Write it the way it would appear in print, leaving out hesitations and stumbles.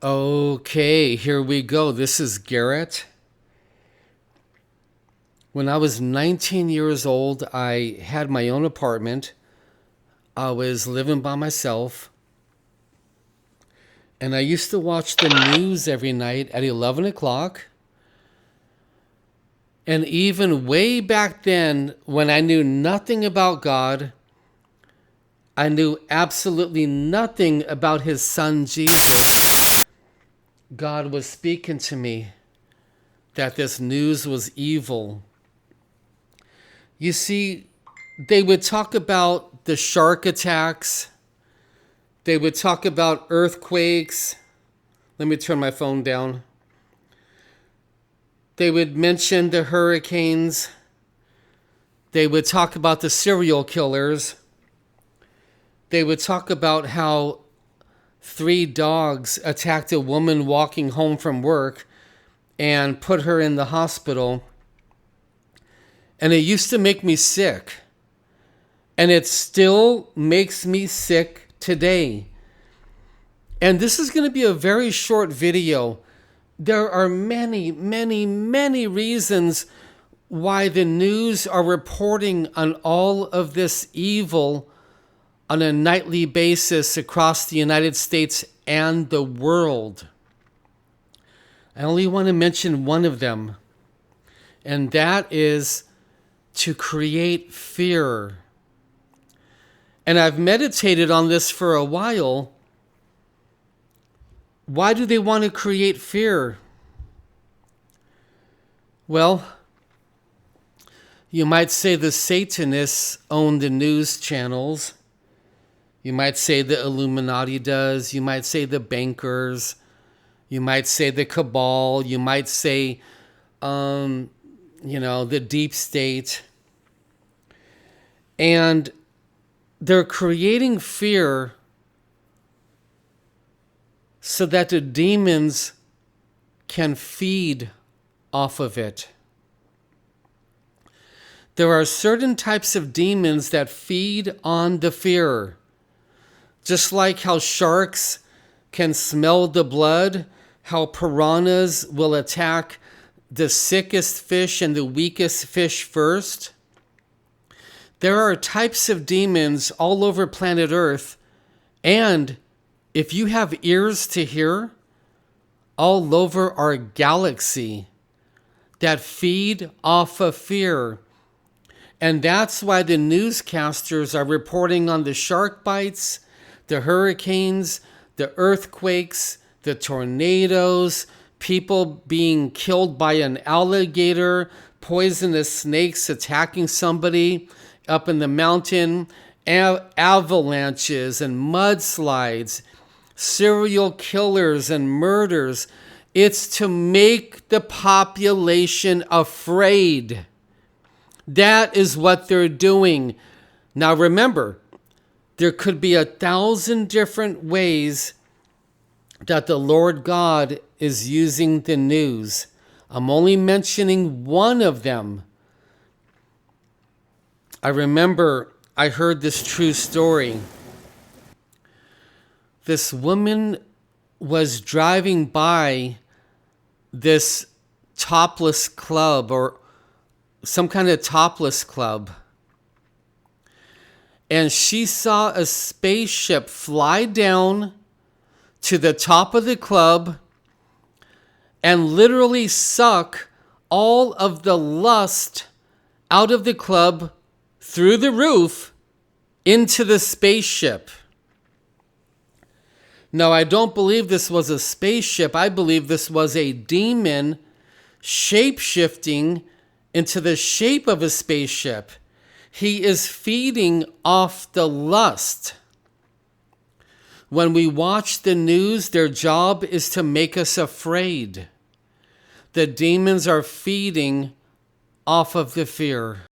Okay, here we go. This is Garrett. When I was 19 years old, I had my own apartment. I was living by myself. And I used to watch the news every night at 11 o'clock. And even way back then, when I knew nothing about God, I knew absolutely nothing about his son Jesus, God was speaking to me that this news was evil. You see, they would talk about the shark attacks. They would talk about earthquakes. Let me turn my phone down. They would mention the hurricanes. They would talk about the serial killers. They would talk about how 3 dogs attacked a woman walking home from work and put her in the hospital. And it used to make me sick. And it still makes me sick today. And this is going to be a very short video. There are many, many, many reasons why the news are reporting on all of this evil on a nightly basis across the United States and the world. I only want to mention one of them, and that is to create fear. And I've meditated on this for a while. Why do they want to create fear? Well, you might say the Satanists own the news channels. You might say the Illuminati does. You might say the bankers. You might say the cabal. You might say, the deep state. And they're creating fear so that the demons can feed off of it. There are certain types of demons that feed on the fear. Just like how sharks can smell the blood, how piranhas will attack the sickest fish and the weakest fish first. There are types of demons all over planet Earth, and if you have ears to hear, all over our galaxy that feed off of fear. And that's why the newscasters are reporting on the shark bites, the hurricanes, the earthquakes, the tornadoes, people being killed by an alligator, poisonous snakes attacking somebody up in the mountain, avalanches and mudslides, serial killers and murders. It's to make the population afraid. That is what they're doing. Now remember, there could be 1,000 different ways that the Lord God is using the news. I'm only mentioning one of them. I remember I heard this true story. This woman was driving by this topless club or some kind of topless club. And she saw a spaceship fly down to the top of the club and literally suck all of the lust out of the club through the roof into the spaceship. Now, I don't believe this was a spaceship. I believe this was a demon shape-shifting into the shape of a spaceship. He is feeding off the lust. When we watch the news, their job is to make us afraid. The demons are feeding off of the fear.